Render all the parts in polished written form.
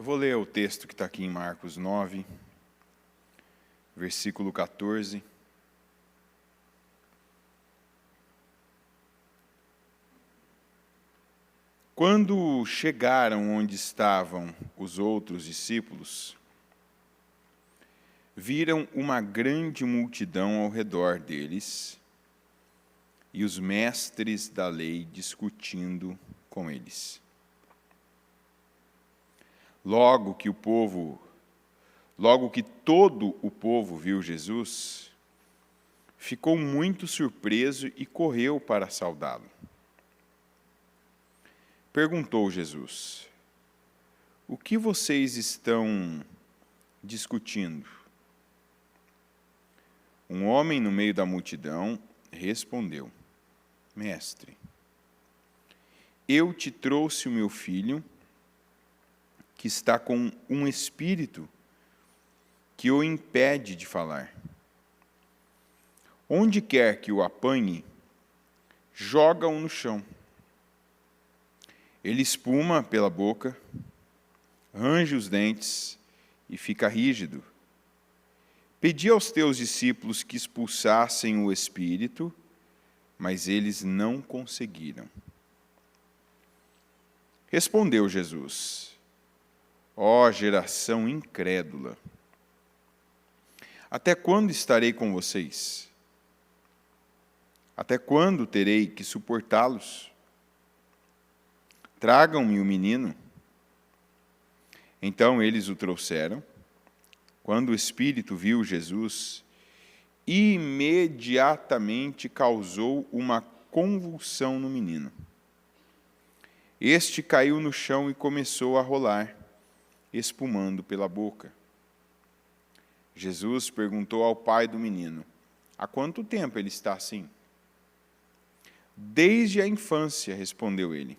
vou ler o texto que está aqui em Marcos 9, versículo 14. Quando chegaram onde estavam os outros discípulos, viram uma grande multidão ao redor deles e os mestres da lei discutindo com eles. Logo que todo o povo viu Jesus, ficou muito surpreso e correu para saudá-lo. Perguntou Jesus: o que vocês estão discutindo? Um homem no meio da multidão respondeu: Mestre, eu te trouxe o meu filho, que está com um espírito que o impede de falar. Onde quer que o apanhe, joga-o no chão. Ele espuma pela boca, range os dentes e fica rígido. Pedi aos teus discípulos que expulsassem o espírito, mas eles não conseguiram. Respondeu Jesus: ó geração incrédula, até quando estarei com vocês? Até quando terei que suportá-los? Tragam-me o menino. Então eles o trouxeram. Quando o espírito viu Jesus, imediatamente causou uma convulsão no menino. Este caiu no chão e começou a rolar, espumando pela boca. Jesus perguntou ao pai do menino: há quanto tempo ele está assim? Desde a infância, respondeu ele.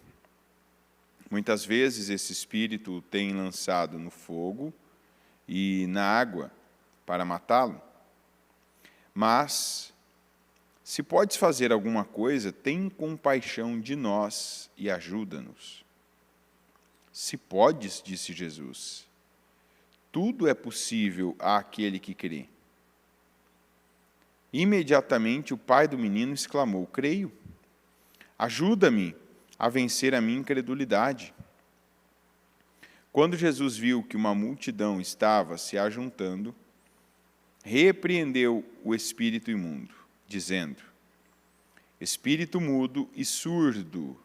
Muitas vezes esse espírito o tem lançado no fogo e na água para matá-lo. Mas, se podes fazer alguma coisa, tem compaixão de nós e ajuda-nos. Se podes, disse Jesus, tudo é possível àquele que crê. Imediatamente o pai do menino exclamou: creio, ajuda-me a vencer a minha incredulidade. Quando Jesus viu que uma multidão estava se ajuntando, repreendeu o espírito imundo, dizendo: espírito mudo e surdo,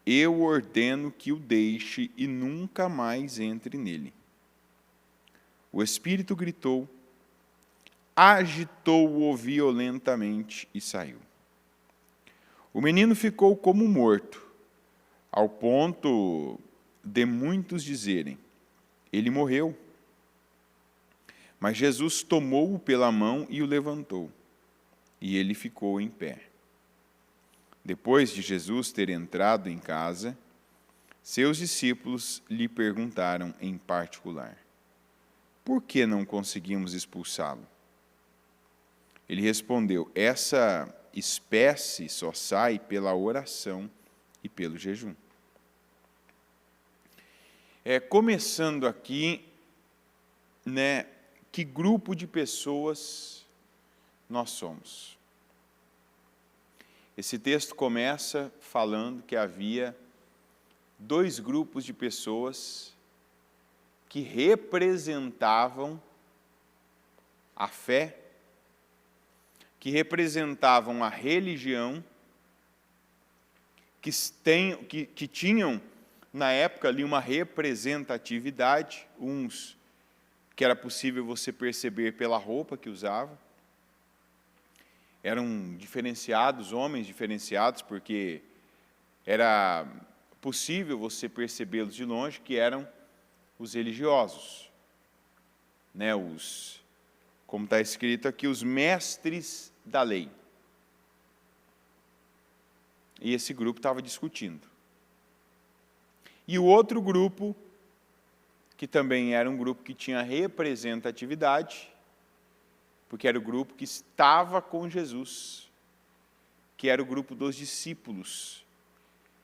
eu ordeno que o deixe e nunca mais entre nele. O espírito gritou, agitou-o violentamente e saiu. O menino ficou como morto, ao ponto de muitos dizerem: ele morreu. Mas Jesus tomou-o pela mão e o levantou, e ele ficou em pé. Depois de Jesus ter entrado em casa, seus discípulos lhe perguntaram em particular: por que não conseguimos expulsá-lo? Ele respondeu: essa espécie só sai pela oração e pelo jejum. Começando aqui, que grupo de pessoas nós somos? Esse texto começa falando que havia dois grupos de pessoas que representavam a fé, que representavam a religião, que tinham, na época, ali uma representatividade, uns que era possível você perceber pela roupa que usavam, eram diferenciados, homens diferenciados, porque era possível você percebê-los de longe, que eram os religiosos, como está escrito aqui, os mestres da lei. E esse grupo estava discutindo. E o outro grupo, que também era um grupo que tinha representatividade, porque era o grupo que estava com Jesus, que era o grupo dos discípulos,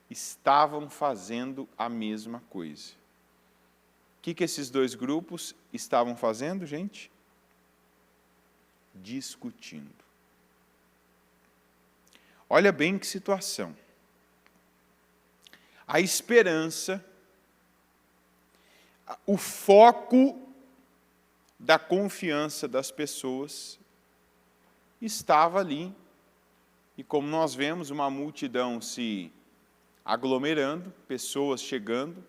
estavam fazendo a mesma coisa. que esses dois grupos estavam fazendo, gente? Discutindo. Olha bem que situação. A esperança, o foco da confiança das pessoas estava ali. E como nós vemos, uma multidão se aglomerando, pessoas chegando,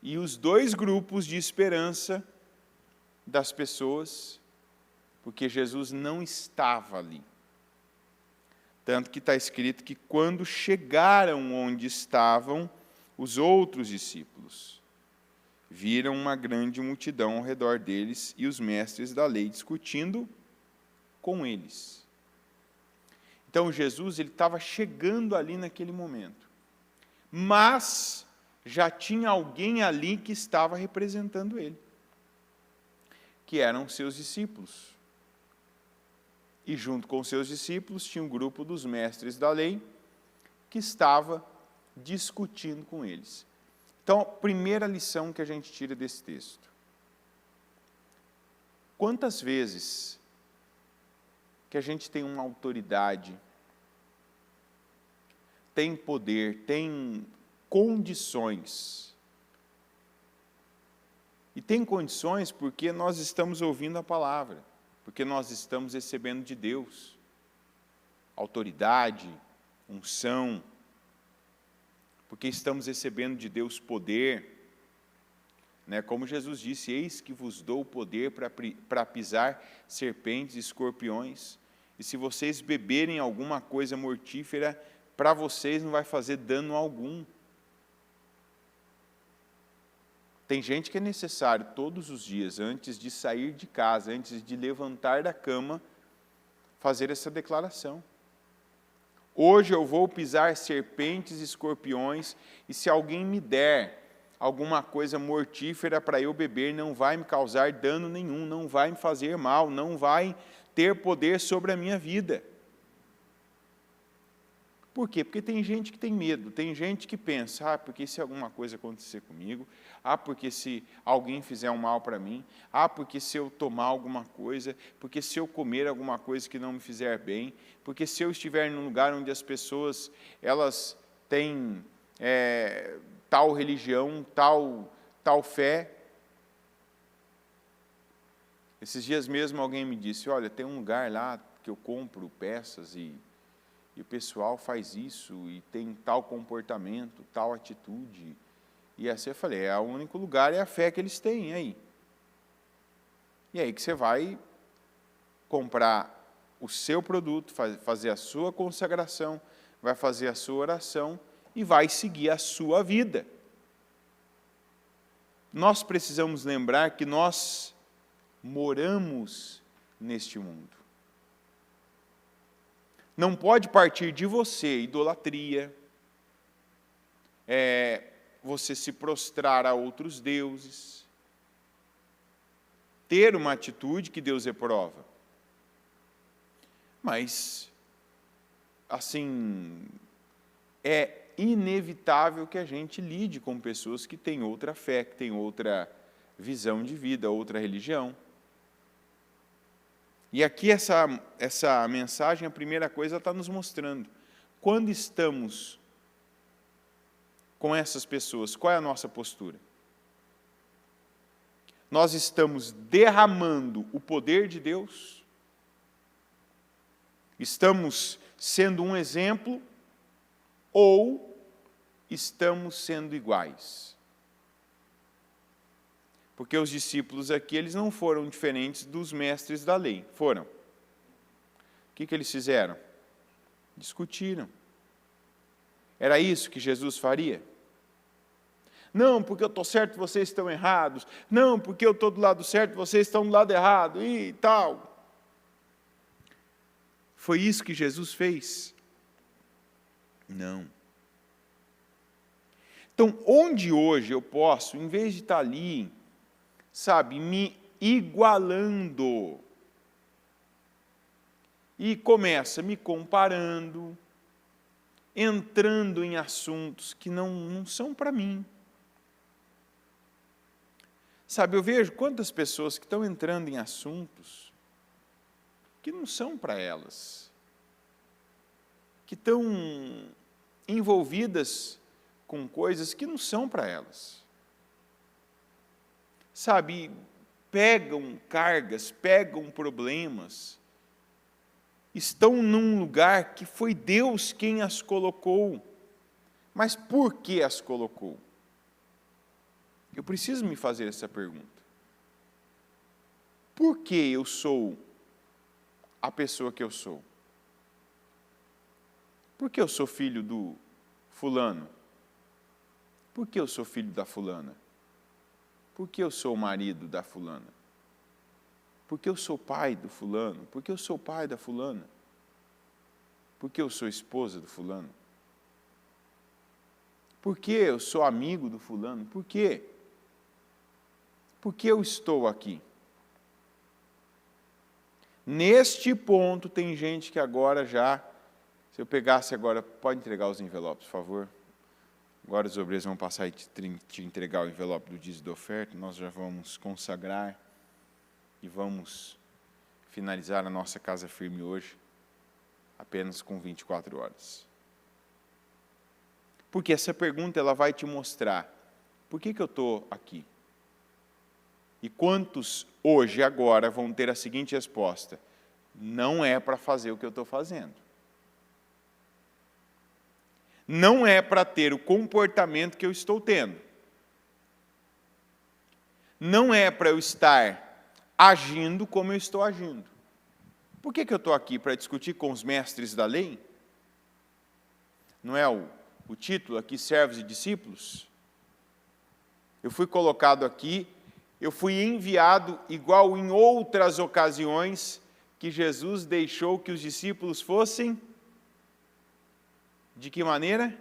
e os dois grupos de esperança das pessoas, porque Jesus não estava ali. Tanto que está escrito que quando chegaram onde estavam os outros discípulos, viram uma grande multidão ao redor deles e os mestres da lei discutindo com eles. Então Jesus ele estava chegando ali naquele momento, mas já tinha alguém ali que estava representando ele, que eram seus discípulos. E junto com seus discípulos tinha um grupo dos mestres da lei que estava discutindo com eles. Então, a primeira lição que a gente tira desse texto. Quantas vezes que a gente tem uma autoridade, tem poder, tem condições. E tem condições porque nós estamos ouvindo a palavra, porque nós estamos recebendo de Deus autoridade, unção, porque estamos recebendo de Deus poder, né? Como Jesus disse, eis que vos dou o poder para pisar serpentes e escorpiões, e se vocês beberem alguma coisa mortífera, para vocês não vai fazer dano algum. Tem gente que é necessário todos os dias, antes de sair de casa, antes de levantar da cama, fazer essa declaração. Hoje eu vou pisar serpentes e escorpiões, e se alguém me der alguma coisa mortífera para eu beber, não vai me causar dano nenhum, não vai me fazer mal, não vai ter poder sobre a minha vida. Por quê? Porque tem gente que tem medo, tem gente que pensa, porque se alguma coisa acontecer comigo, porque se alguém fizer um mal para mim, porque se eu tomar alguma coisa, porque se eu comer alguma coisa que não me fizer bem, porque se eu estiver num lugar onde as pessoas, elas têm tal religião, tal fé. Esses dias mesmo alguém me disse, olha, tem um lugar lá que eu compro peças e o pessoal faz isso, e tem tal comportamento, tal atitude. E assim eu falei, o único lugar é a fé que eles têm aí. E aí que você vai comprar o seu produto, fazer a sua consagração, vai fazer a sua oração e vai seguir a sua vida. Nós precisamos lembrar que nós moramos neste mundo. Não pode partir de você idolatria, você se prostrar a outros deuses, ter uma atitude que Deus reprova. Mas, assim, é inevitável que a gente lide com pessoas que têm outra fé, que têm outra visão de vida, outra religião. E aqui essa mensagem, a primeira coisa, está nos mostrando. Quando estamos com essas pessoas, qual é a nossa postura? Nós estamos derramando o poder de Deus? Estamos sendo um exemplo? Ou estamos sendo iguais? Porque os discípulos aqui, eles não foram diferentes dos mestres da lei. Foram. O que eles fizeram? Discutiram. Era isso que Jesus faria? Não, porque eu estou certo, vocês estão errados. Não, porque eu estou do lado certo, vocês estão do lado errado. E tal. Foi isso que Jesus fez? Não. Então, onde hoje eu posso, em vez de estar ali, me igualando, e começa me comparando, entrando em assuntos que não são para mim. Sabe, eu vejo quantas pessoas que estão entrando em assuntos que não são para elas, que estão envolvidas com coisas que não são para elas. Sabe, pegam cargas, pegam problemas, estão num lugar que foi Deus quem as colocou. Mas por que as colocou? Eu preciso me fazer essa pergunta. Por que eu sou a pessoa que eu sou? Por que eu sou filho do fulano? Por que eu sou filho da fulana? Por que eu sou o marido da fulana? Por que eu sou pai do fulano? Por que eu sou pai da fulana? Por que eu sou esposa do fulano? Por que eu sou amigo do fulano? Por quê? Por que eu estou aqui? Neste ponto, tem gente que agora já, se eu pegasse agora, pode entregar os envelopes, por favor? Agora os obreiros vão passar e te entregar o envelope do dízimo da oferta, nós já vamos consagrar e vamos finalizar a nossa casa firme hoje, apenas com 24 horas. Porque essa pergunta ela vai te mostrar, por que eu estou aqui? E quantos hoje, agora, vão ter a seguinte resposta, não é para fazer o que eu estou fazendo. Não é para ter o comportamento que eu estou tendo. Não é para eu estar agindo como eu estou agindo. Por que eu estou aqui? Para discutir com os mestres da lei? Não é o título aqui, servos e discípulos? Eu fui colocado aqui, eu fui enviado, igual em outras ocasiões, que Jesus deixou que os discípulos fossem. De que maneira?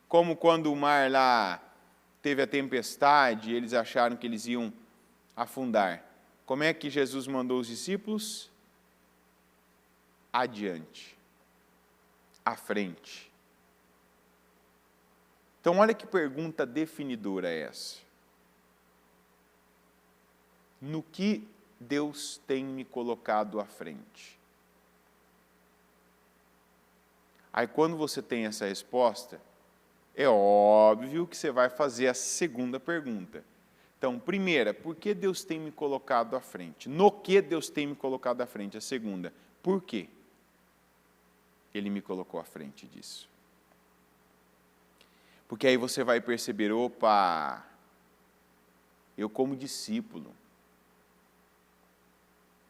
Como quando o mar lá teve a tempestade, e eles acharam que eles iam afundar. Como é que Jesus mandou os discípulos? Adiante. À frente. Então, olha que pergunta definidora é essa. No que Deus tem me colocado à frente? Aí, quando você tem essa resposta, é óbvio que você vai fazer a segunda pergunta. Então, primeira, por que Deus tem me colocado à frente? No que Deus tem me colocado à frente? A segunda, por quê Ele me colocou à frente disso? Porque aí você vai perceber, opa, eu como discípulo,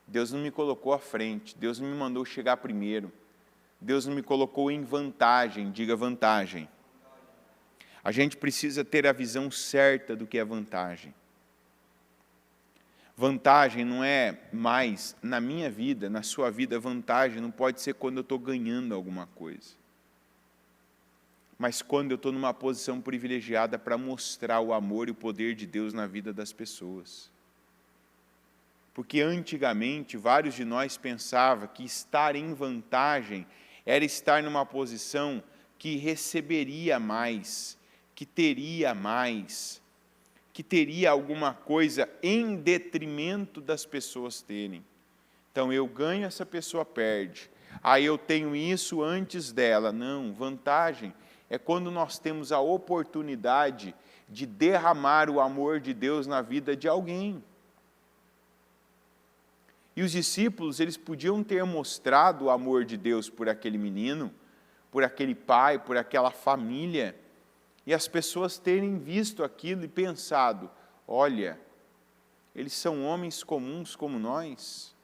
Deus não me colocou à frente, Deus não me mandou chegar primeiro, Deus não me colocou em vantagem, diga vantagem. A gente precisa ter a visão certa do que é vantagem. Vantagem não é mais, na minha vida, na sua vida, vantagem não pode ser quando eu estou ganhando alguma coisa. Mas quando eu estou numa posição privilegiada para mostrar o amor e o poder de Deus na vida das pessoas. Porque antigamente, vários de nós pensavam que estar em vantagem era estar numa posição que receberia mais, que teria mais, que teria alguma coisa em detrimento das pessoas terem. Então, eu ganho, essa pessoa perde. Aí eu tenho isso antes dela. Não, vantagem é quando nós temos a oportunidade de derramar o amor de Deus na vida de alguém. E os discípulos, eles podiam ter mostrado o amor de Deus por aquele menino, por aquele pai, por aquela família, e as pessoas terem visto aquilo e pensado, olha, eles são homens comuns como nós.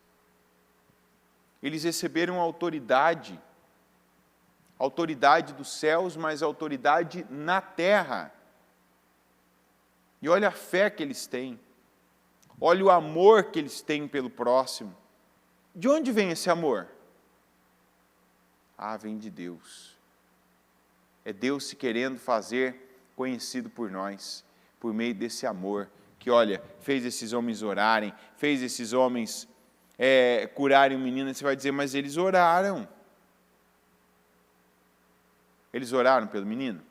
Eles receberam autoridade dos céus, mas autoridade na terra. E olha a fé que eles têm. Olha o amor que eles têm pelo próximo. De onde vem esse amor? Ah, vem de Deus. É Deus se querendo fazer conhecido por nós, por meio desse amor, que, olha, fez esses homens orarem, fez esses homens curarem o menino. Você vai dizer, mas eles oraram. Eles oraram pelo menino?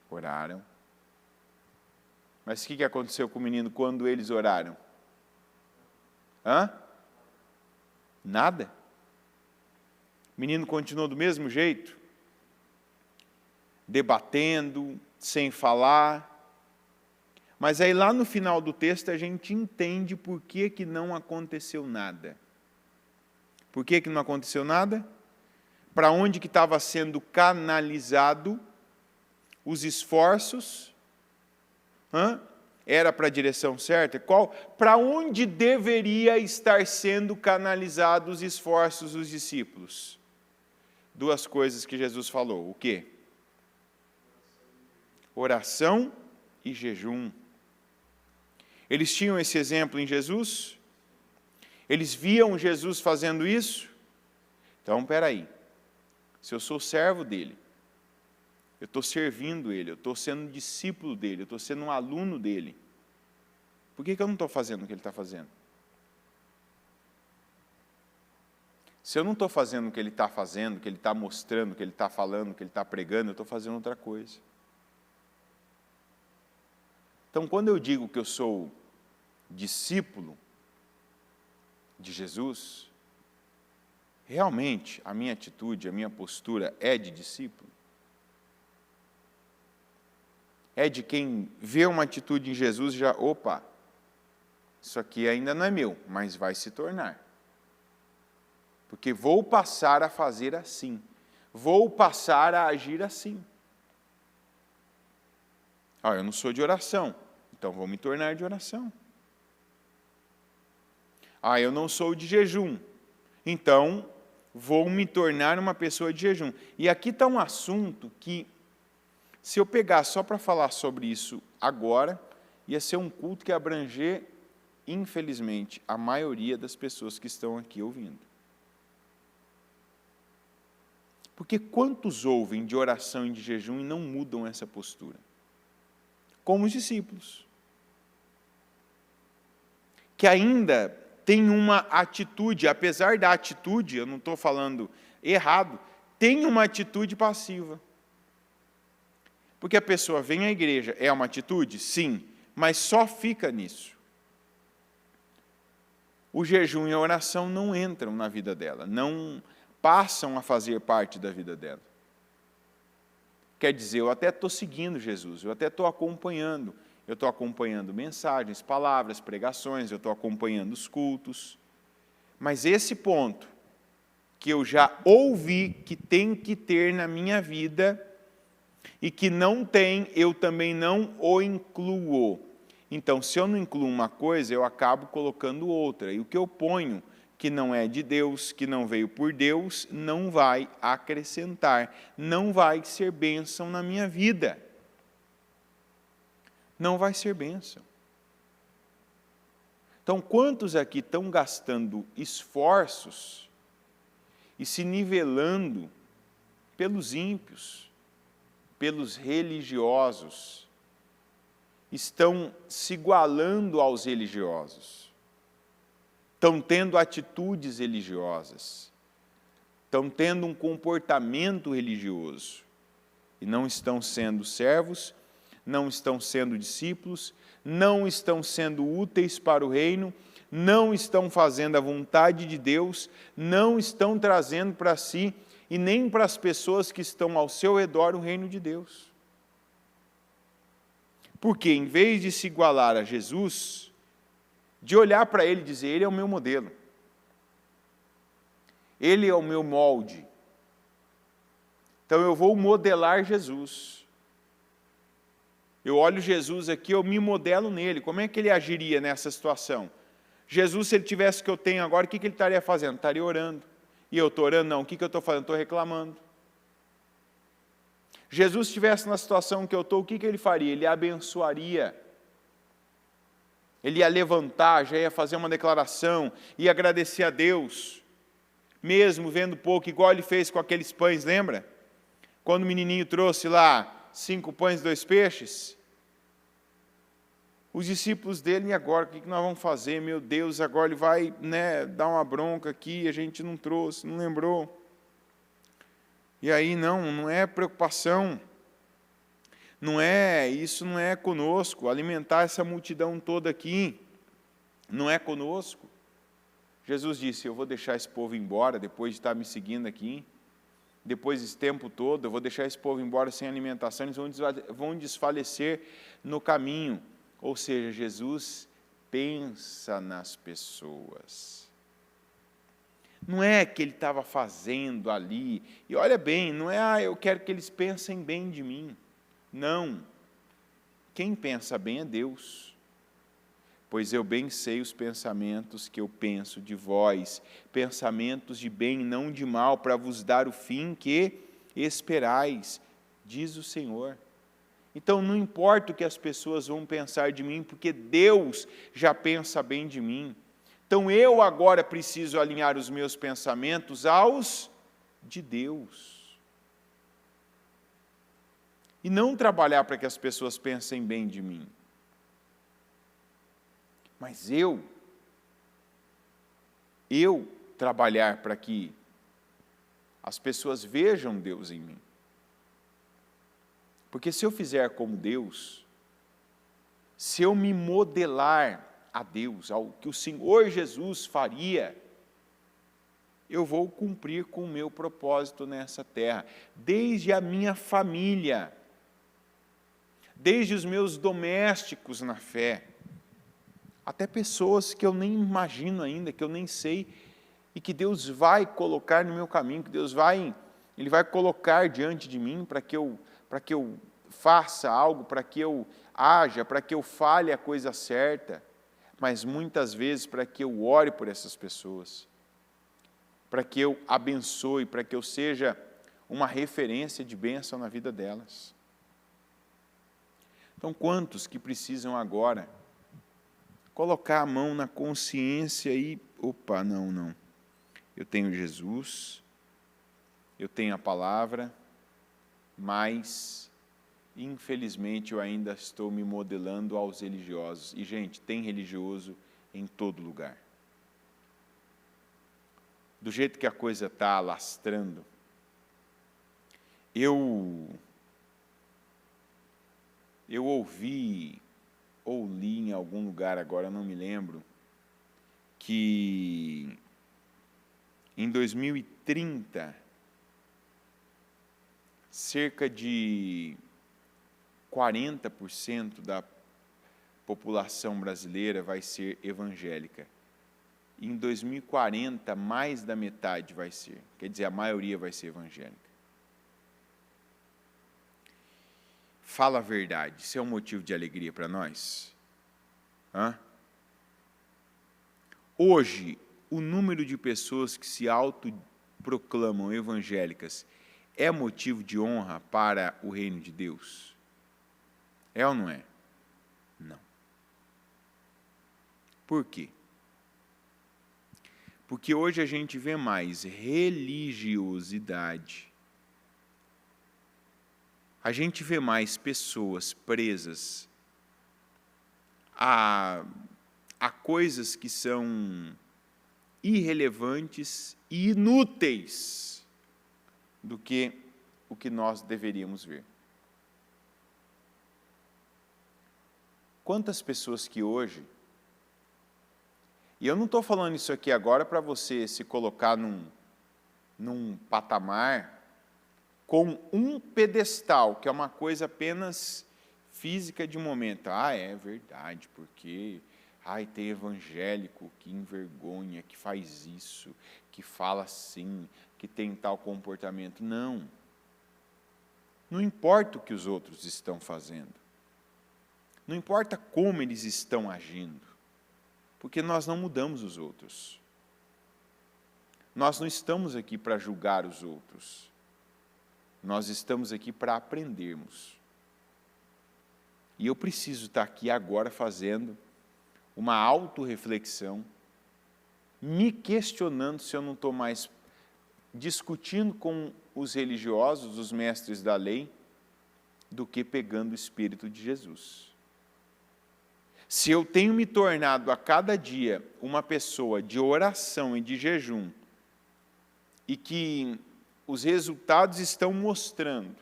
Oraram. Mas o que aconteceu com o menino quando eles oraram? Hã? Nada. O menino continuou do mesmo jeito, debatendo, sem falar. Mas aí lá no final do texto a gente entende por que não aconteceu nada. Por que não aconteceu nada? Para onde que estava sendo canalizado os esforços? Era para a direção certa? Para onde deveria estar sendo canalizados os esforços dos discípulos? Duas coisas que Jesus falou. O quê? Oração e jejum. Eles tinham esse exemplo em Jesus? Eles viam Jesus fazendo isso? Então, espera aí. Se eu sou servo dele, eu estou servindo ele, eu estou sendo discípulo dele, eu estou sendo um aluno dele, por que eu não estou fazendo o que ele está fazendo? Se eu não estou fazendo o que ele está fazendo, o que ele está mostrando, o que ele está falando, o que ele está pregando, eu estou fazendo outra coisa. Então, quando eu digo que eu sou discípulo de Jesus, realmente a minha atitude, a minha postura é de discípulo? É de quem vê uma atitude em Jesus e já, opa, isso aqui ainda não é meu, mas vai se tornar. Porque vou passar a fazer assim, vou passar a agir assim. Eu não sou de oração, então vou me tornar de oração. Eu não sou de jejum, então vou me tornar uma pessoa de jejum. E aqui está um assunto que, se eu pegar só para falar sobre isso agora, ia ser um culto que abranger, infelizmente, a maioria das pessoas que estão aqui ouvindo. Porque quantos ouvem de oração e de jejum e não mudam essa postura? Como os discípulos. Que ainda tem uma atitude, apesar da atitude, eu não estou falando errado, tem uma atitude passiva. Porque a pessoa vem à igreja, é uma atitude? Sim, mas só fica nisso. O jejum e a oração não entram na vida dela, não passam a fazer parte da vida dela. Quer dizer, eu até estou seguindo Jesus, eu até estou acompanhando. Eu estou acompanhando mensagens, palavras, pregações, eu estou acompanhando os cultos. Mas esse ponto, que eu já ouvi que tem que ter na minha vida, e que não tem, eu também não o incluo. Então, se eu não incluo uma coisa, eu acabo colocando outra. E o que eu ponho, que não é de Deus, que não veio por Deus, não vai acrescentar, não vai ser bênção na minha vida. Não vai ser bênção. Então, quantos aqui estão gastando esforços e se nivelando pelos ímpios, pelos religiosos, estão se igualando aos religiosos, estão tendo atitudes religiosas, estão tendo um comportamento religioso, e não estão sendo servos, não estão sendo discípulos, não estão sendo úteis para o reino, não estão fazendo a vontade de Deus, não estão trazendo para si e nem para as pessoas que estão ao seu redor o reino de Deus. Porque, em vez de se igualar a Jesus, de olhar para Ele e dizer, Ele é o meu modelo, Ele é o meu molde, então eu vou modelar Jesus. Eu olho Jesus aqui, eu me modelo nele. Como é que ele agiria nessa situação? Jesus, se ele tivesse o que eu tenho agora, o que ele estaria fazendo? Estaria orando. E eu estou orando? Não. O que eu estou fazendo? Estou reclamando. Jesus estivesse na situação que eu estou, o que ele faria? Ele abençoaria. Ele ia levantar, já ia fazer uma declaração, ia agradecer a Deus, mesmo vendo pouco, igual ele fez com aqueles pães, lembra? Quando o menininho trouxe lá 5 pães e 2 peixes, os discípulos dele, e agora, o que nós vamos fazer? Meu Deus, agora ele vai dar uma bronca aqui, a gente não trouxe, não lembrou. E aí, não é preocupação. Isso não é conosco. Alimentar essa multidão toda aqui não é conosco. Jesus disse: eu vou deixar esse povo embora depois de estar me seguindo aqui. Depois desse tempo todo, eu vou deixar esse povo embora sem alimentação, eles vão desfalecer no caminho. Ou seja, Jesus pensa nas pessoas. Não é que ele estava fazendo ali, e olha bem, não é, eu quero que eles pensem bem de mim. Não. Quem pensa bem é Deus. Pois eu bem sei os pensamentos que eu penso de vós, pensamentos de bem, não de mal, para vos dar o fim que esperais, diz o Senhor. Então não importa o que as pessoas vão pensar de mim, porque Deus já pensa bem de mim. Então eu agora preciso alinhar os meus pensamentos aos de Deus. E não trabalhar para que as pessoas pensem bem de mim. Mas eu trabalhar para que as pessoas vejam Deus em mim. Porque se eu fizer como Deus, se eu me modelar a Deus, ao que o Senhor Jesus faria, eu vou cumprir com o meu propósito nessa terra, desde a minha família, desde os meus domésticos na fé, até pessoas que eu nem imagino ainda, que eu nem sei, e que Deus vai colocar no meu caminho, que Ele vai colocar diante de mim para que eu faça algo, para que eu haja, para que eu fale a coisa certa, mas muitas vezes para que eu ore por essas pessoas, para que eu abençoe, para que eu seja uma referência de bênção na vida delas. Então, quantos que precisam agora colocar a mão na consciência e, não. Eu tenho Jesus, eu tenho a palavra, mas, infelizmente, eu ainda estou me modelando aos religiosos. E, gente, tem religioso em todo lugar. Do jeito que a coisa está alastrando, eu ouvi ou li em algum lugar, agora não me lembro, que em 2030, cerca de 40% da população brasileira vai ser evangélica. E em 2040, mais da metade vai ser, quer dizer, a maioria vai ser evangélica. Fala a verdade, isso é um motivo de alegria para nós? Hoje, o número de pessoas que se autoproclamam evangélicas é motivo de honra para o reino de Deus? É ou não é? Não. Por quê? Porque hoje a gente vê mais religiosidade. A gente vê mais pessoas presas a coisas que são irrelevantes e inúteis do que o que nós deveríamos ver. Quantas pessoas que hoje, e eu não estou falando isso aqui agora para você se colocar num patamar com um pedestal, que é uma coisa apenas física de momento. É verdade, porque tem evangélico que envergonha, que faz isso, que fala assim, que tem tal comportamento. Não. Não importa o que os outros estão fazendo. Não importa como eles estão agindo, porque nós não mudamos os outros. Nós não estamos aqui para julgar os outros. Nós estamos aqui para aprendermos. E eu preciso estar aqui agora fazendo uma autorreflexão, me questionando se eu não estou mais discutindo com os religiosos, os mestres da lei, do que pegando o Espírito de Jesus. Se eu tenho me tornado a cada dia uma pessoa de oração e de jejum, e que os resultados estão mostrando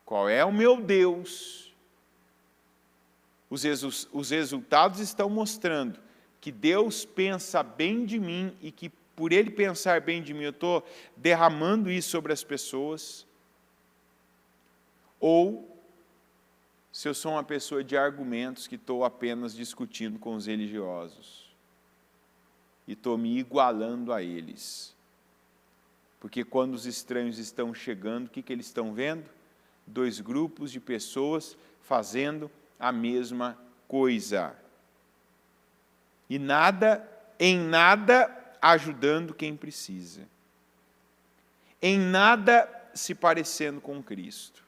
qual é o meu Deus. Os resultados estão mostrando que Deus pensa bem de mim e que por Ele pensar bem de mim, eu estou derramando isso sobre as pessoas. Ou se eu sou uma pessoa de argumentos que estou apenas discutindo com os religiosos e estou me igualando a eles. Porque quando os estranhos estão chegando, o que eles estão vendo? 2 grupos de pessoas fazendo a mesma coisa. E em nada ajudando quem precisa. Em nada se parecendo com Cristo.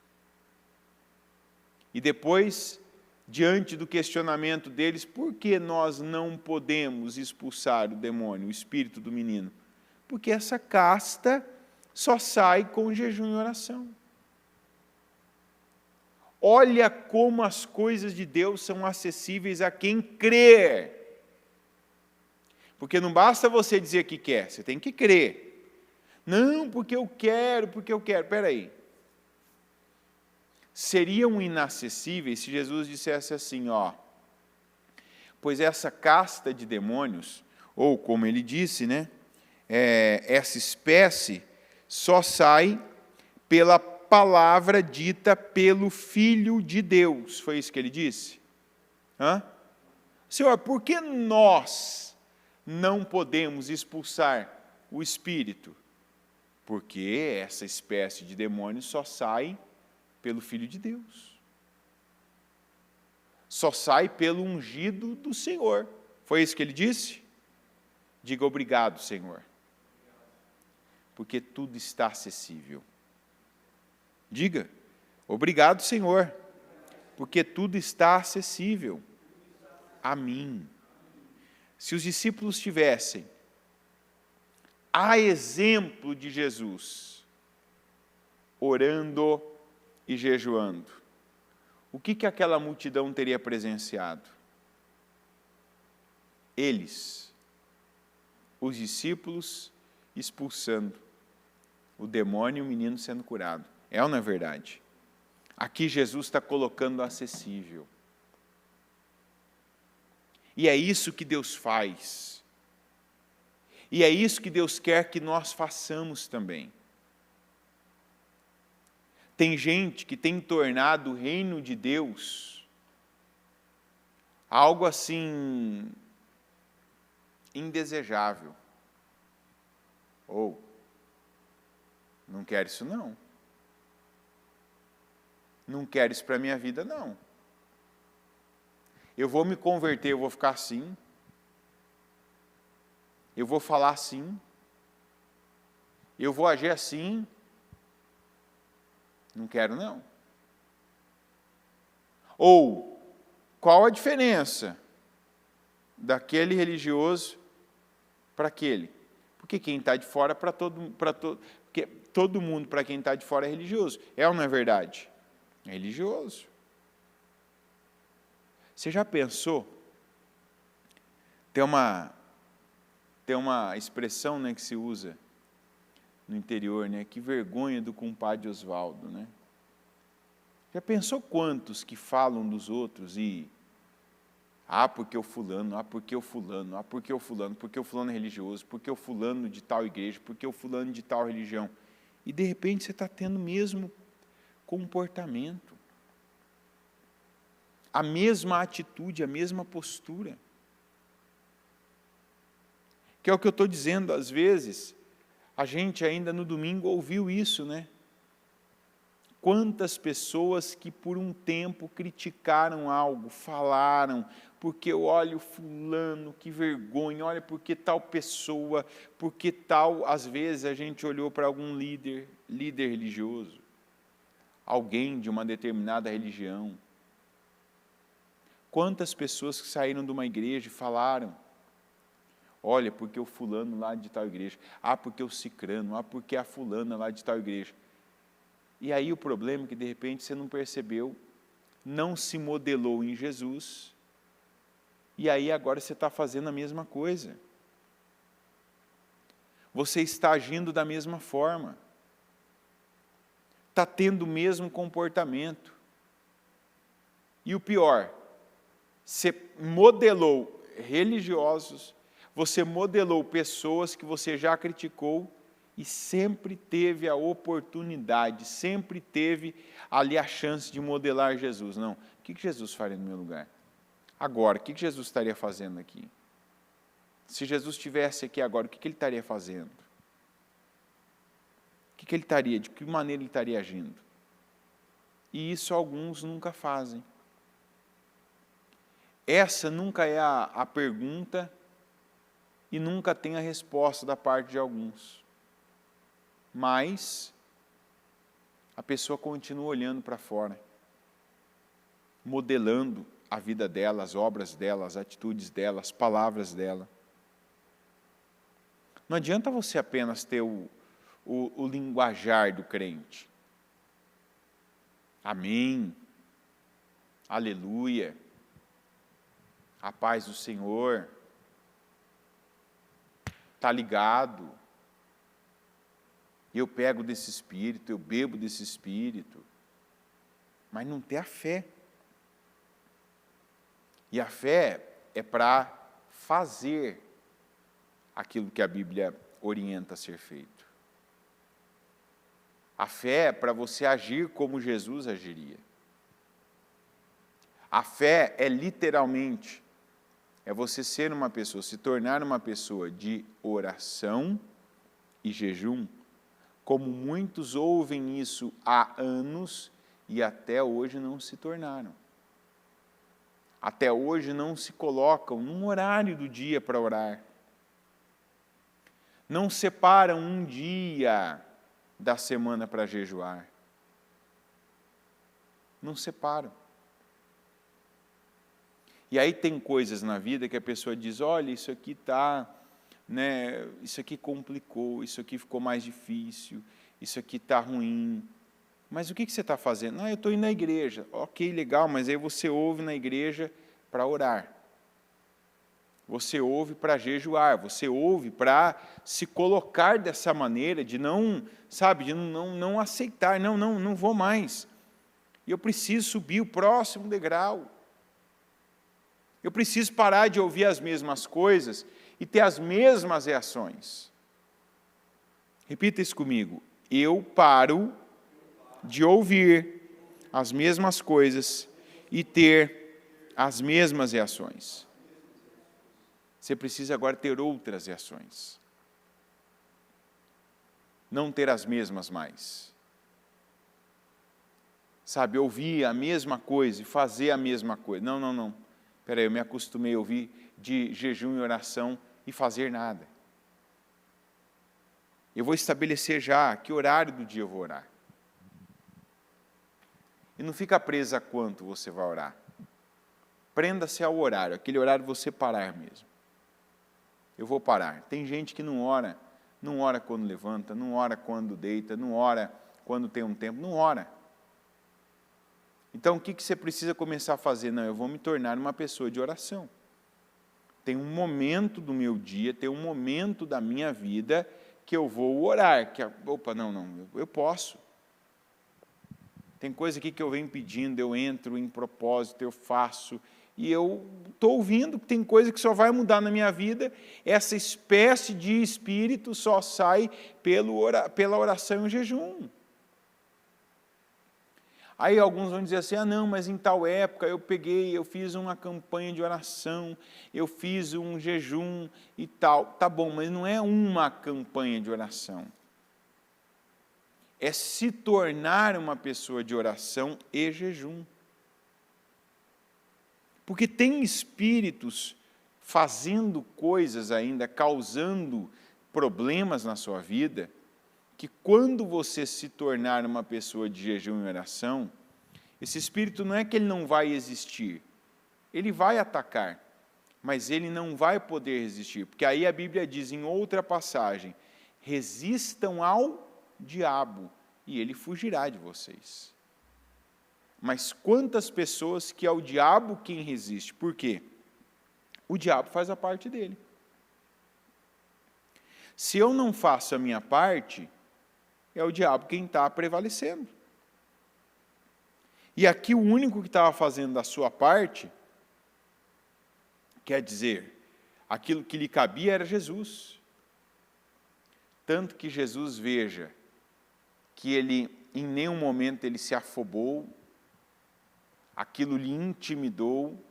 E depois, diante do questionamento deles, por que nós não podemos expulsar o demônio, o espírito do menino? Porque essa casta só sai com jejum e oração. Olha como as coisas de Deus são acessíveis a quem crê. Porque não basta você dizer que quer, você tem que crer. Não, porque eu quero. Espera aí. Seriam inacessíveis se Jesus dissesse assim, pois essa casta de demônios, ou como ele disse, essa espécie só sai pela palavra dita pelo Filho de Deus. Foi isso que ele disse? Senhor, por que nós não podemos expulsar o espírito? Porque essa espécie de demônio só sai pelo Filho de Deus. Só sai pelo ungido do Senhor. Foi isso que ele disse? Diga obrigado, Senhor. Porque tudo está acessível. Diga, obrigado, Senhor. Porque tudo está acessível a mim. Se os discípulos tivessem, a exemplo de Jesus, orando e jejuando, o que aquela multidão teria presenciado? Eles, os discípulos, expulsando o demônio e o menino sendo curado. É ou não é verdade? Aqui Jesus está colocando acessível. E é isso que Deus faz. E é isso que Deus quer que nós façamos também. Tem gente que tem tornado o reino de Deus algo assim indesejável. Ou, não quero isso não. Não quero isso para a minha vida não. Eu vou me converter, eu vou ficar assim. Eu vou falar assim. Eu vou agir assim. Não quero não. Ou, qual a diferença daquele religioso para aquele? Porque quem está de fora, porque todo mundo, para quem está de fora, é religioso. É ou não é verdade? É religioso. Você já pensou? Tem uma expressão que se usa no interior, que vergonha do compadre Osvaldo, Já pensou quantos que falam dos outros e porque o fulano, porque o fulano, porque o fulano, porque o fulano é religioso, porque o fulano de tal igreja, porque o fulano de tal religião. E de repente você está tendo o mesmo comportamento, a mesma atitude, a mesma postura. Que é o que eu estou dizendo, às vezes, a gente ainda no domingo ouviu isso, Quantas pessoas que por um tempo criticaram algo, falaram, porque eu olho fulano, que vergonha, olha porque tal pessoa, porque tal, às vezes a gente olhou para algum líder religioso, alguém de uma determinada religião. Quantas pessoas que saíram de uma igreja e falaram, olha, porque o fulano lá de tal igreja, porque o cicrano, porque a fulana lá de tal igreja. E aí o problema é que, de repente, você não percebeu, não se modelou em Jesus, e aí agora você está fazendo a mesma coisa. Você está agindo da mesma forma. está tendo o mesmo comportamento. E o pior, você modelou religiosos, você modelou pessoas que você já criticou e sempre teve a oportunidade, sempre teve ali a chance de modelar Jesus. Não, o que Jesus faria no meu lugar? Agora, o que Jesus estaria fazendo aqui? Se Jesus estivesse aqui agora, o que ele estaria fazendo? O que ele estaria, de que maneira ele estaria agindo? E isso alguns nunca fazem. Essa nunca é a pergunta e nunca tem a resposta da parte de alguns. Mas a pessoa continua olhando para fora, modelando a vida dela, as obras dela, as atitudes dela, as palavras dela. Não adianta você apenas ter o linguajar do crente. Amém. Aleluia. A paz do Senhor. Está ligado. Eu pego desse Espírito, eu bebo desse Espírito. Mas não ter a fé. E a fé é para fazer aquilo que a Bíblia orienta a ser feito. A fé é para você agir como Jesus agiria. A fé é literalmente, é você ser uma pessoa, se tornar uma pessoa de oração e jejum, como muitos ouvem isso há anos e até hoje não se tornaram. Até hoje não se colocam num horário do dia para orar. Não separam um dia da semana para jejuar. Não separam. E aí tem coisas na vida que a pessoa diz, olha, isso aqui isso aqui complicou, isso aqui ficou mais difícil, isso aqui está ruim. Mas o que você está fazendo? Não, eu estou indo na igreja. Ok, legal, mas aí você ouve na igreja para orar. Você ouve para jejuar, você ouve para se colocar dessa maneira, de não, de não aceitar, não vou mais. Eu preciso subir o próximo degrau. Eu preciso parar de ouvir as mesmas coisas e ter as mesmas reações. Repita isso comigo. Eu paro de ouvir as mesmas coisas e ter as mesmas reações. Você precisa agora ter outras reações. Não ter as mesmas mais. Ouvir a mesma coisa e fazer a mesma coisa. Não. Espera aí, eu me acostumei a ouvir de jejum e oração e fazer nada. Eu vou estabelecer já que horário do dia eu vou orar. E não fica presa a quanto você vai orar. Prenda-se ao horário, aquele horário você parar mesmo. Eu vou parar. Tem gente que não ora quando levanta, não ora quando deita, não ora quando tem um tempo, não ora. Então, o que você precisa começar a fazer? Não, eu vou me tornar uma pessoa de oração. Tem um momento do meu dia, tem um momento da minha vida que eu vou orar. Eu posso. Tem coisa aqui que eu venho pedindo, eu entro em propósito, eu faço, e eu estou ouvindo que tem coisa que só vai mudar na minha vida, essa espécie de espírito só sai pela oração e o jejum. Aí alguns vão dizer assim, não, mas em tal época eu fiz uma campanha de oração, eu fiz um jejum e tal. Tá bom, mas não é uma campanha de oração. É se tornar uma pessoa de oração e jejum. Porque tem espíritos fazendo coisas ainda, causando problemas na sua vida, que quando você se tornar uma pessoa de jejum e oração, esse espírito não é que ele não vai existir, ele vai atacar, mas ele não vai poder resistir, porque aí a Bíblia diz em outra passagem, resistam ao diabo e ele fugirá de vocês. Mas quantas pessoas que é o diabo quem resiste? Por quê? O diabo faz a parte dele. Se eu não faço a minha parte, é o diabo quem está prevalecendo. E aqui o único que estava fazendo da sua parte, quer dizer, aquilo que lhe cabia era Jesus. Tanto que Jesus, veja, que ele em nenhum momento ele se afobou, aquilo lhe intimidou.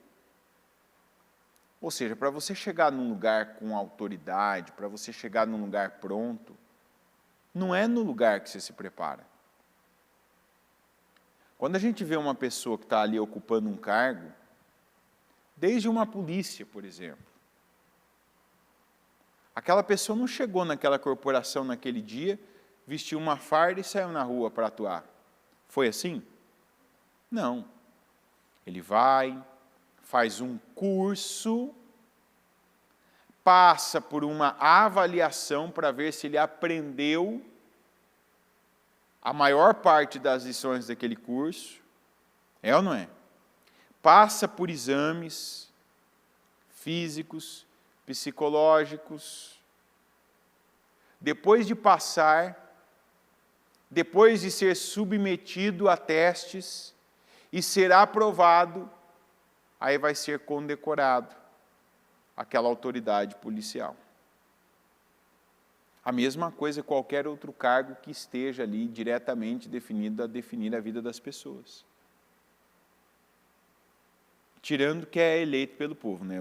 Ou seja, para você chegar num lugar com autoridade, para você chegar num lugar pronto, não é no lugar que você se prepara. Quando a gente vê uma pessoa que está ali ocupando um cargo, desde uma polícia, por exemplo, aquela pessoa não chegou naquela corporação naquele dia, vestiu uma farda e saiu na rua para atuar. Foi assim? Não. Ele vai, faz um curso, passa por uma avaliação para ver se ele aprendeu a maior parte das lições daquele curso. É ou não é? Passa por exames físicos, psicológicos. Depois de passar, depois de ser submetido a testes e ser aprovado, aí vai ser condecorado aquela autoridade policial. A mesma coisa qualquer outro cargo que esteja ali diretamente definido a definir a vida das pessoas. Tirando que é eleito pelo povo, né?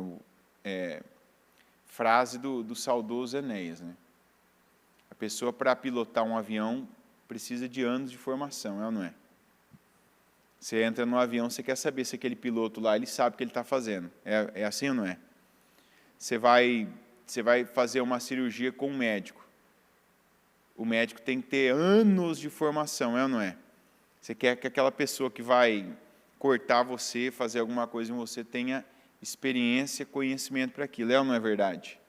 Frase do saudoso Enéas, né? A pessoa, para pilotar um avião, precisa de anos de formação, é ou não é? Você entra no avião, você quer saber se aquele piloto lá, ele sabe o que ele está fazendo. É assim ou não é? Você vai fazer uma cirurgia com um médico. O médico tem que ter anos de formação, é ou não é? Você quer que aquela pessoa que vai cortar você, fazer alguma coisa em você, tenha experiência, conhecimento para aquilo, é ou não é verdade?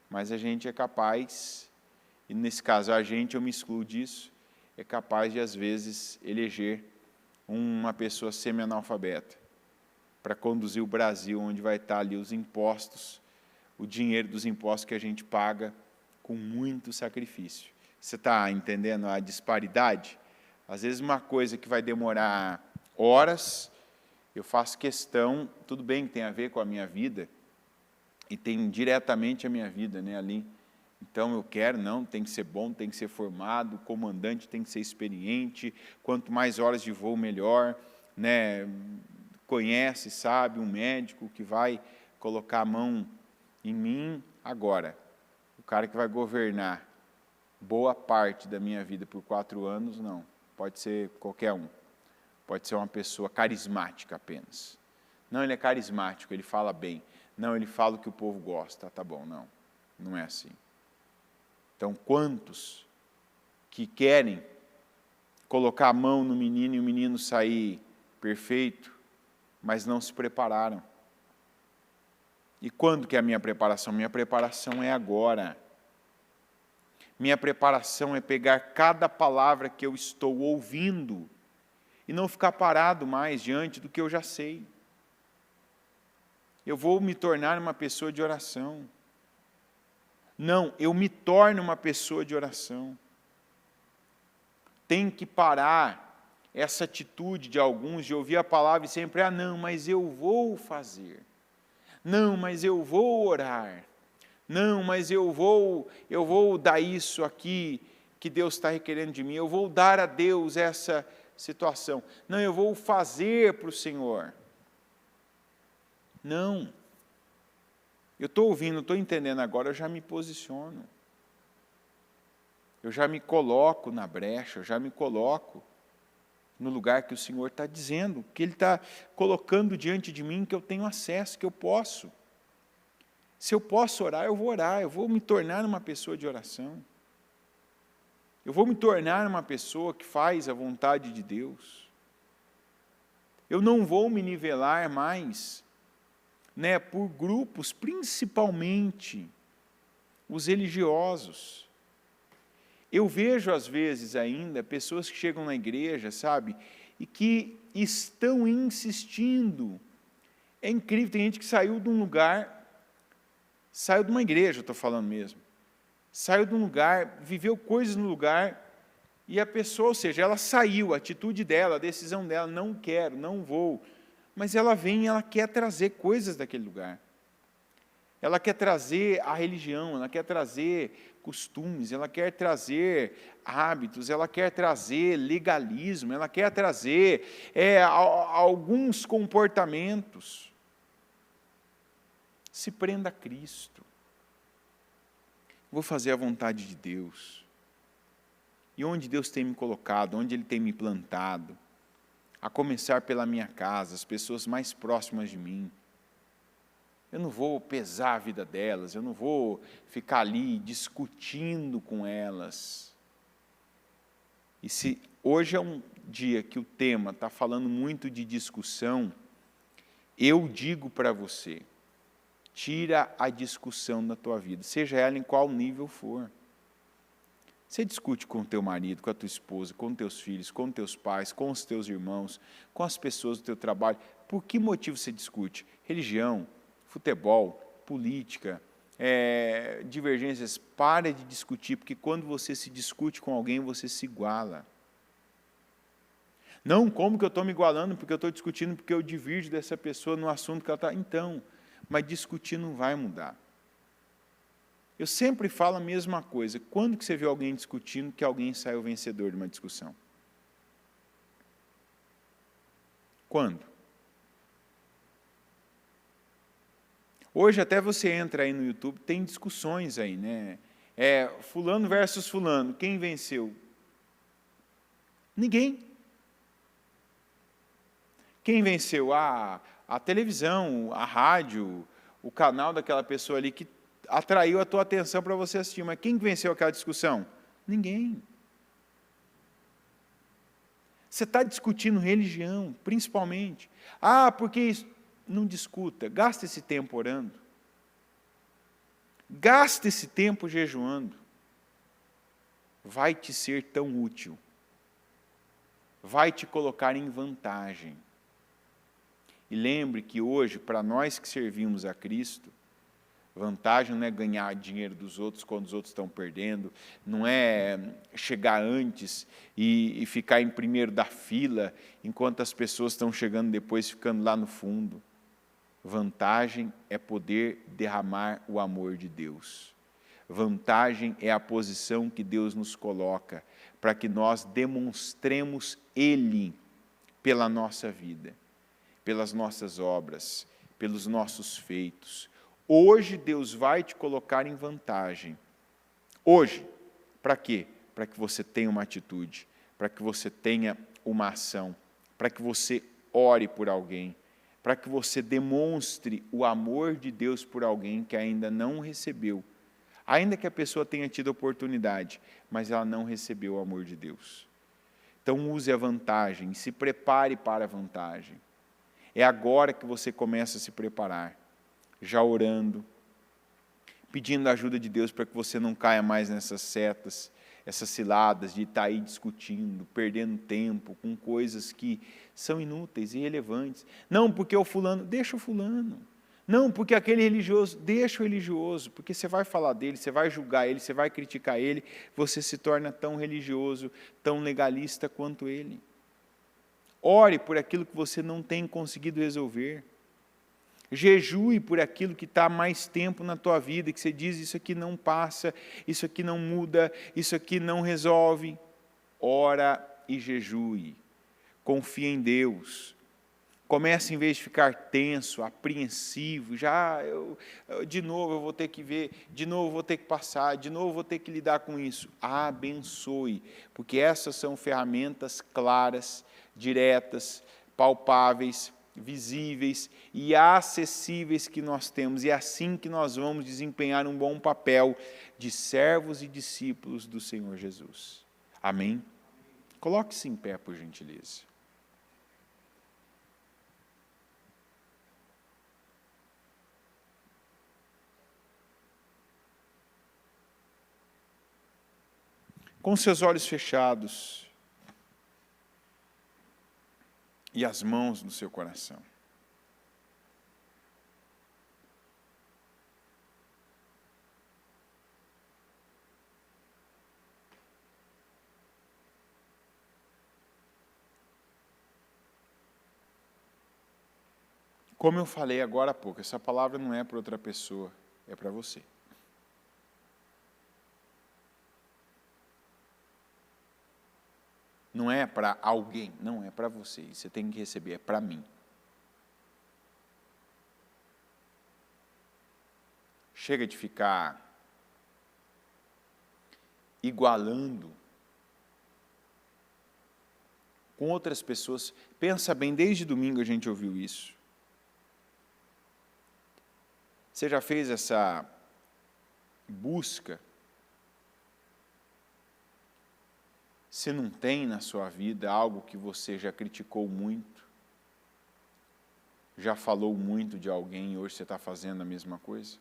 Mas a gente é capaz, e nesse caso a gente, eu me excluo disso, é capaz de, às vezes, eleger uma pessoa semi-analfabeta para conduzir o Brasil, onde vai estar ali os impostos, o dinheiro dos impostos que a gente paga com muito sacrifício. Você está entendendo a disparidade? Às vezes uma coisa que vai demorar horas, eu faço questão, tudo bem que tem a ver com a minha vida, e tem diretamente a minha vida, né, ali. Então eu quero, não, tem que ser bom, tem que ser formado, o comandante tem que ser experiente, quanto mais horas de voo, melhor, né? Conhece, sabe, um médico que vai colocar a mão em mim. Agora, o cara que vai governar boa parte da minha vida por 4 anos, não. Pode ser qualquer um. Pode ser uma pessoa carismática apenas. Não, ele é carismático, ele fala bem. Não, ele fala o que o povo gosta. Tá bom, não. Não é assim. Então, quantos que querem colocar a mão no menino e o menino sair perfeito, mas não se prepararam? E quando que é a minha preparação? Minha preparação é agora. Minha preparação é pegar cada palavra que eu estou ouvindo e não ficar parado mais diante do que eu já sei. Eu vou me tornar uma pessoa de oração. Não, eu me torno uma pessoa de oração. Tem que parar essa atitude de alguns de ouvir a palavra e sempre, não, mas eu vou fazer. Não, mas eu vou orar. Não, mas eu vou dar isso aqui que Deus está requerendo de mim. Eu vou dar a Deus essa situação. Não, eu vou fazer para o Senhor. Não. Eu estou ouvindo, estou entendendo agora, eu já me posiciono. Eu já me coloco na brecha, eu já me coloco no lugar que o Senhor está dizendo, que Ele está colocando diante de mim, que eu tenho acesso, que eu posso. Se eu posso orar, eu vou me tornar uma pessoa de oração. Eu vou me tornar uma pessoa que faz a vontade de Deus. Eu não vou me nivelar mais, né, por grupos, principalmente os religiosos. Eu vejo, às vezes, ainda, pessoas que chegam na igreja, sabe, e que estão insistindo. É incrível, tem gente que saiu de um lugar, saiu de uma igreja, estou falando mesmo, saiu de um lugar, viveu coisas no lugar, E a pessoa, ou seja, ela saiu, a atitude dela, a decisão dela, não quero, não vou. Mas ela vem e ela quer trazer coisas daquele lugar. Ela quer trazer a religião, ela quer trazer costumes, ela quer trazer hábitos, ela quer trazer legalismo, ela quer trazer alguns comportamentos. Se prenda a Cristo. Vou fazer a vontade de Deus. E onde Deus tem me colocado, onde Ele tem me plantado, a começar pela minha casa, as pessoas mais próximas de mim. Eu não vou pesar a vida delas, eu não vou ficar ali discutindo com elas. E se hoje é um dia que o tema está falando muito de discussão, eu digo para você, tira a discussão da tua vida, seja ela em qual nível for. Você discute com o teu marido, com a tua esposa, com os teus filhos, com os teus pais, com os teus irmãos, com as pessoas do teu trabalho. Por que motivo você discute? Religião, futebol, política, divergências. Para de discutir, porque quando você se discute com alguém, você se iguala. Não, como que eu estou me igualando? Porque eu estou discutindo, porque eu divirjo dessa pessoa no assunto que ela está. Então, mas discutir não vai mudar. Eu sempre falo a mesma coisa. Quando que você viu alguém discutindo que alguém saiu vencedor de uma discussão? Quando? Hoje até você entra aí no YouTube, tem discussões aí, né? Fulano versus fulano, quem venceu? Ninguém. Quem venceu? A televisão, a rádio, o canal daquela pessoa ali que atraiu a tua atenção para você assistir. Mas quem venceu aquela discussão? Ninguém. Você está discutindo religião, principalmente. Porque isso... Não discuta. Gasta esse tempo orando. Gasta esse tempo jejuando. Vai te ser tão útil. Vai te colocar em vantagem. E lembre que hoje, para nós que servimos a Cristo, vantagem não é ganhar dinheiro dos outros quando os outros estão perdendo, não é chegar antes e ficar em primeiro da fila, enquanto as pessoas estão chegando depois, ficando lá no fundo. Vantagem é poder derramar o amor de Deus. Vantagem é a posição que Deus nos coloca para que nós demonstremos Ele pela nossa vida, pelas nossas obras, pelos nossos feitos. Hoje Deus vai te colocar em vantagem. Hoje, para quê? Para que você tenha uma atitude, para que você tenha uma ação, para que você ore por alguém, para que você demonstre o amor de Deus por alguém que ainda não recebeu. Ainda que a pessoa tenha tido oportunidade, mas ela não recebeu o amor de Deus. Então use a vantagem, se prepare para a vantagem. É agora que você começa a se preparar, já orando, pedindo a ajuda de Deus para que você não caia mais nessas setas, essas ciladas de estar aí discutindo, perdendo tempo com coisas que são inúteis e irrelevantes. Não, porque o fulano, deixa o fulano. Não, porque aquele religioso, deixa o religioso, porque você vai falar dele, você vai julgar ele, você vai criticar ele, você se torna tão religioso, tão legalista quanto ele. Ore por aquilo que você não tem conseguido resolver. Jejue por aquilo que está mais tempo na tua vida, que você diz, isso aqui não passa, isso aqui não muda, isso aqui não resolve. Ora e jejue. Confia em Deus. Comece, em vez de ficar tenso, apreensivo, de novo eu vou ter que ver, de novo eu vou ter que passar, de novo eu vou ter que lidar com isso. Abençoe, porque essas são ferramentas claras, diretas, palpáveis, visíveis e acessíveis que nós temos. E é assim que nós vamos desempenhar um bom papel de servos e discípulos do Senhor Jesus. Amém? Coloque-se em pé, por gentileza. Com seus olhos fechados e as mãos no seu coração. Como eu falei agora há pouco, essa palavra não é para outra pessoa, é para você. Não é para alguém, não, é para você. E você tem que receber, é para mim. Chega de ficar igualando com outras pessoas. Pensa bem, desde domingo a gente ouviu isso. Você já fez essa busca? Se não tem na sua vida algo que você já criticou muito, já falou muito de alguém e hoje você está fazendo a mesma coisa?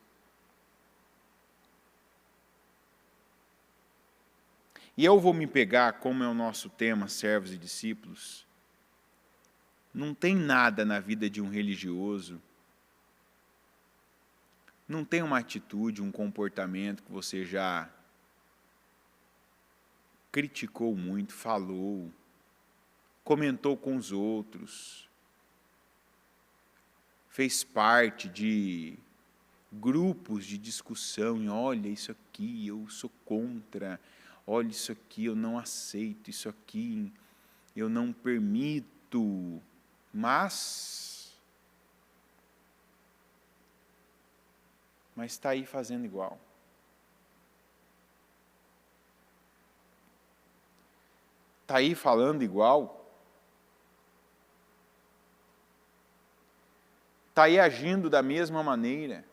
E eu vou me pegar, como é o nosso tema, servos e discípulos. Não tem nada na vida de um religioso, não tem uma atitude, um comportamento que você já criticou muito, falou, comentou com os outros, fez parte de grupos de discussão, e olha isso aqui, eu sou contra, olha isso aqui, eu não aceito, isso aqui eu não permito, mas está aí fazendo igual. Está aí falando igual. Está aí agindo da mesma maneira.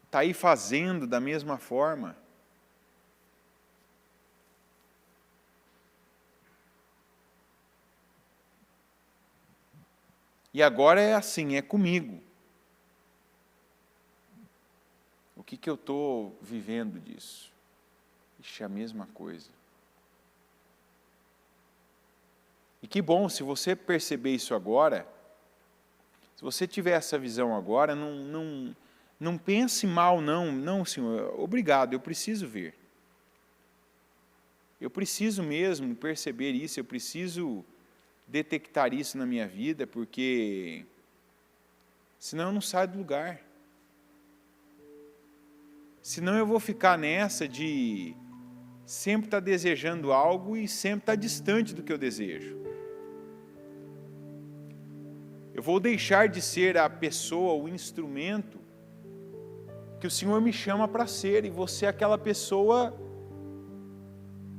Está aí fazendo da mesma forma. E agora é assim, é comigo. O que eu estou vivendo disso? Ixi, é a mesma coisa. E que bom, se você perceber isso agora, se você tiver essa visão agora, não pense mal, não, Senhor, obrigado, eu preciso ver. Eu preciso mesmo perceber isso, eu preciso detectar isso na minha vida, porque senão eu não saio do lugar. Senão eu vou ficar nessa de sempre estar desejando algo e sempre estar distante do que eu desejo. Eu vou deixar de ser a pessoa, o instrumento que o Senhor me chama para ser, e vou ser aquela pessoa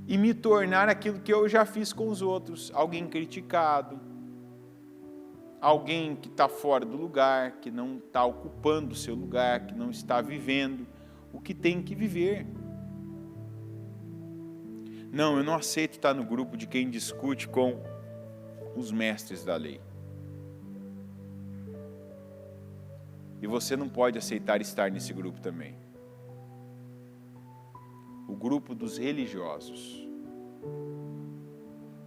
e me tornar aquilo que eu já fiz com os outros, alguém criticado, alguém que está fora do lugar, que não está ocupando o seu lugar, que não está vivendo o que tem que viver. Não, eu não aceito estar no grupo de quem discute com os mestres da lei. E você não pode aceitar estar nesse grupo também. O grupo dos religiosos.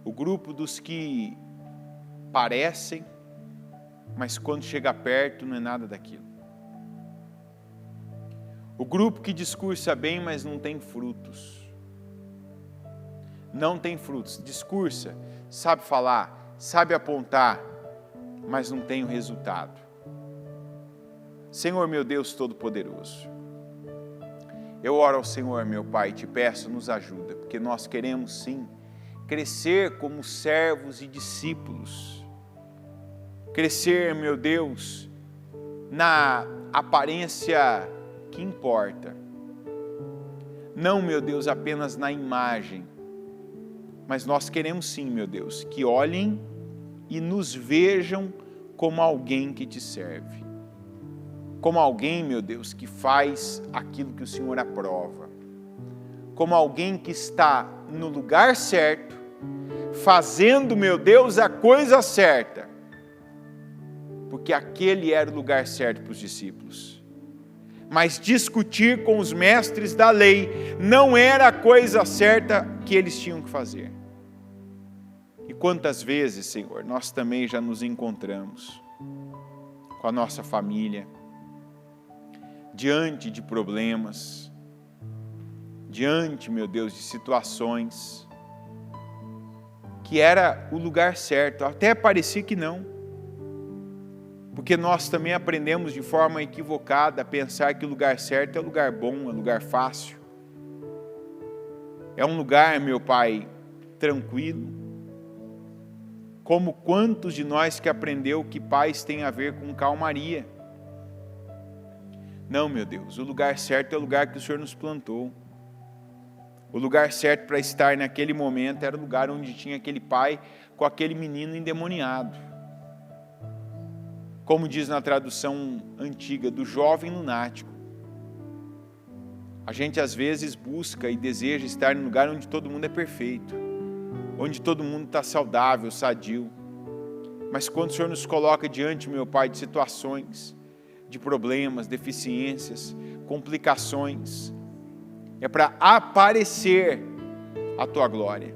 O grupo dos que parecem, mas quando chega perto não é nada daquilo. O grupo que discursa bem, mas não tem frutos. Não tem frutos. Discursa, sabe falar, sabe apontar, mas não tem o resultado. Senhor meu Deus Todo-Poderoso, eu oro ao Senhor, meu Pai, e te peço, nos ajuda, porque nós queremos sim crescer como servos e discípulos. Crescer, meu Deus, na aparência que importa. Não, meu Deus, apenas na imagem, mas nós queremos sim, meu Deus, que olhem e nos vejam como alguém que te serve. Como alguém, meu Deus, que faz aquilo que o Senhor aprova. Como alguém que está no lugar certo, fazendo, meu Deus, a coisa certa. Porque aquele era o lugar certo para os discípulos. Mas discutir com os mestres da lei não era a coisa certa que eles tinham que fazer. E quantas vezes, Senhor, nós também já nos encontramos com a nossa família, diante de problemas, diante, meu Deus, de situações, que era o lugar certo. Até parecia que não. Porque nós também aprendemos de forma equivocada a pensar que o lugar certo é lugar bom, é lugar fácil. É um lugar, meu Pai, tranquilo. Como quantos de nós que aprendeu que paz tem a ver com calmaria. Não, meu Deus, o lugar certo é o lugar que o Senhor nos plantou. O lugar certo para estar naquele momento era o lugar onde tinha aquele pai com aquele menino endemoniado. Como diz na tradução antiga, do jovem lunático. A gente às vezes busca e deseja estar em um lugar onde todo mundo é perfeito, onde todo mundo está saudável, sadio. Mas quando o Senhor nos coloca diante, meu Pai, de situações, de problemas, deficiências, complicações, é para aparecer a Tua glória.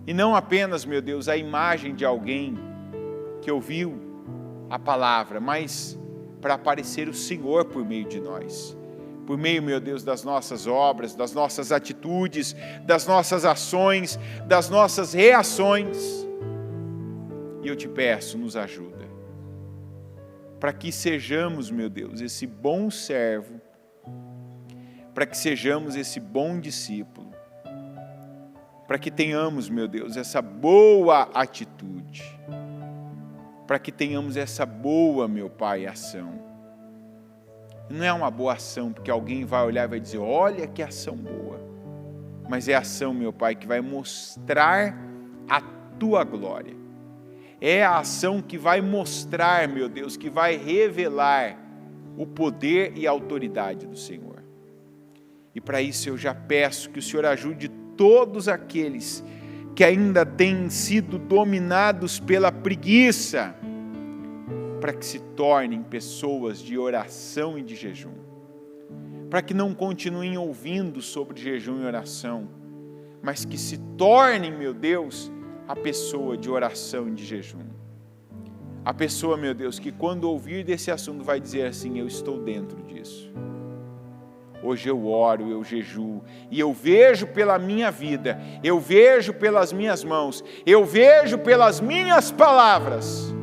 E não apenas, meu Deus, a imagem de alguém que ouviu a palavra, mas para aparecer o Senhor por meio de nós. Por meio, meu Deus, das nossas obras, das nossas atitudes, das nossas ações, das nossas reações. E eu te peço, nos ajuda. Para que sejamos, meu Deus, esse bom servo, para que sejamos esse bom discípulo, para que tenhamos, meu Deus, essa boa atitude, para que tenhamos essa boa, meu Pai, ação. Não é uma boa ação, porque alguém vai olhar e vai dizer, olha que ação boa. Mas é a ação, meu Pai, que vai mostrar a Tua glória. É a ação que vai mostrar, meu Deus, que vai revelar o poder e a autoridade do Senhor. E para isso eu já peço que o Senhor ajude todos aqueles que ainda têm sido dominados pela preguiça, para que se tornem pessoas de oração e de jejum, para que não continuem ouvindo sobre jejum e oração, mas que se tornem, meu Deus, a pessoa de oração e de jejum. A pessoa, meu Deus, que quando ouvir desse assunto vai dizer assim, eu estou dentro disso. Hoje eu oro, eu jejuo, e eu vejo pela minha vida, eu vejo pelas minhas mãos, eu vejo pelas minhas palavras,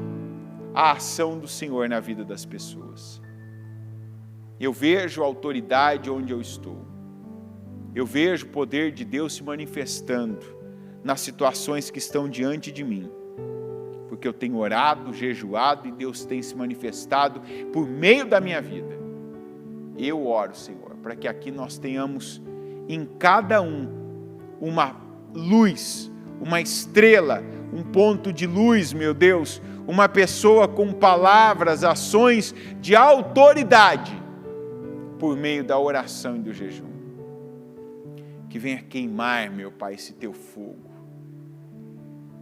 a ação do Senhor na vida das pessoas. Eu vejo a autoridade onde eu estou. Eu vejo o poder de Deus se manifestando nas situações que estão diante de mim. Porque eu tenho orado, jejuado e Deus tem se manifestado por meio da minha vida. Eu oro, Senhor, para que aqui nós tenhamos em cada um uma luz, uma estrela, um ponto de luz, meu Deus, uma pessoa com palavras, ações de autoridade, por meio da oração e do jejum. Que venha queimar, meu Pai, esse Teu fogo.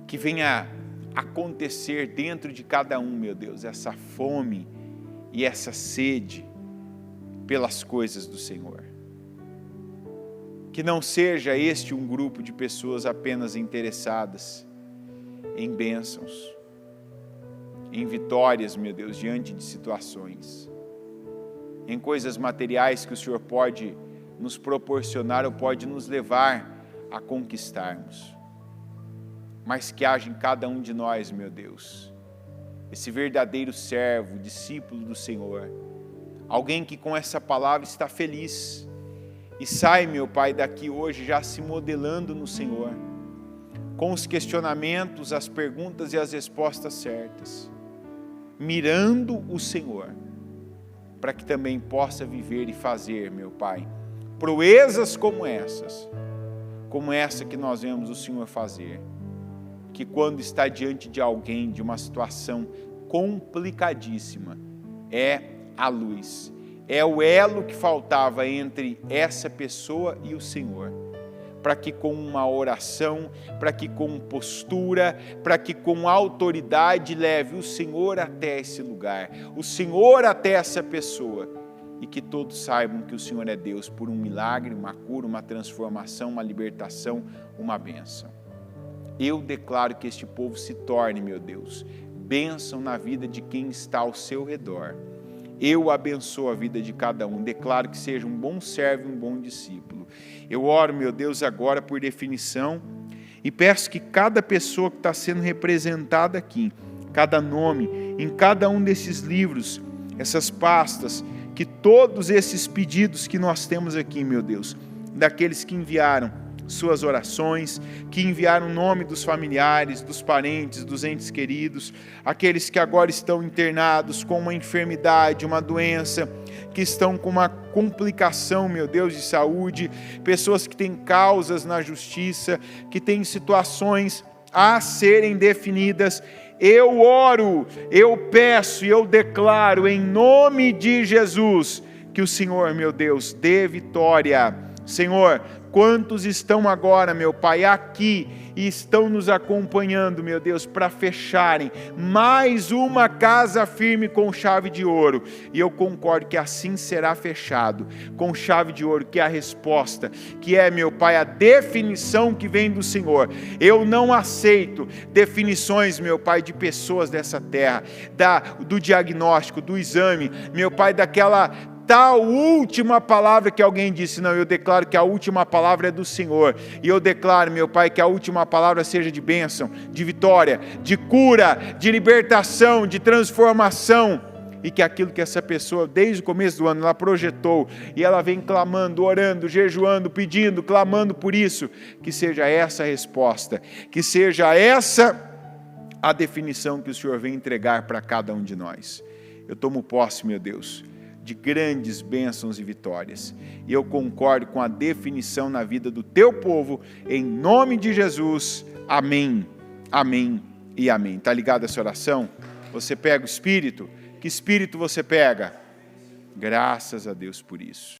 Que venha acontecer dentro de cada um, meu Deus, essa fome e essa sede pelas coisas do Senhor. Que não seja este um grupo de pessoas apenas interessadas em bênçãos, em vitórias, meu Deus, diante de situações, em coisas materiais que o Senhor pode nos proporcionar ou pode nos levar a conquistarmos, mas que haja em cada um de nós, meu Deus, esse verdadeiro servo, discípulo do Senhor, alguém que com essa palavra está feliz e sai, meu Pai, daqui hoje já se modelando no Senhor, com os questionamentos, as perguntas e as respostas certas, mirando o Senhor, para que também possa viver e fazer, meu Pai, proezas como essa que nós vemos o Senhor fazer, que quando está diante de alguém, de uma situação complicadíssima, é a luz, é o elo que faltava entre essa pessoa e o Senhor, para que com uma oração, para que com postura, para que com autoridade leve o Senhor até esse lugar, o Senhor até essa pessoa, e que todos saibam que o Senhor é Deus por um milagre, uma cura, uma transformação, uma libertação, uma bênção. Eu declaro que este povo se torne, meu Deus, bênção na vida de quem está ao seu redor. Eu abençoo a vida de cada um, declaro que seja um bom servo e um bom discípulo. Eu oro, meu Deus, agora por definição E peço que cada pessoa que está sendo representada aqui, cada nome, em cada um desses livros, essas pastas, que todos esses pedidos que nós temos aqui, meu Deus, daqueles que enviaram suas orações, que enviaram o nome dos familiares, dos parentes, dos entes queridos, aqueles que agora estão internados com uma enfermidade, uma doença, que estão com uma complicação, meu Deus, de saúde, pessoas que têm causas na justiça, que têm situações a serem definidas. Eu oro, eu peço e eu declaro em nome de Jesus que o Senhor, meu Deus, dê vitória. Senhor, quantos estão agora, meu Pai, aqui e estão nos acompanhando, meu Deus, para fecharem mais uma casa firme com chave de ouro. E eu concordo que assim será fechado, com chave de ouro, que é a resposta, que é, meu Pai, a definição que vem do Senhor. Eu não aceito definições, meu Pai, de pessoas dessa terra, do diagnóstico, do exame, meu Pai, daquela tal última palavra que alguém disse. Não, eu declaro que a última palavra é do Senhor, e eu declaro, meu Pai, que a última palavra seja de bênção, de vitória, de cura, de libertação, de transformação, e que aquilo que essa pessoa, desde o começo do ano, ela projetou, e ela vem clamando, orando, jejuando, pedindo, clamando por isso, que seja essa a resposta, que seja essa a definição que o Senhor vem entregar para cada um de nós. Eu tomo posse, meu Deus, de grandes bênçãos e vitórias. E eu concordo com a definição na vida do teu povo, em nome de Jesus. Amém, amém e amém. Está ligado essa oração? Você pega o Espírito? Que Espírito você pega? Graças a Deus por isso.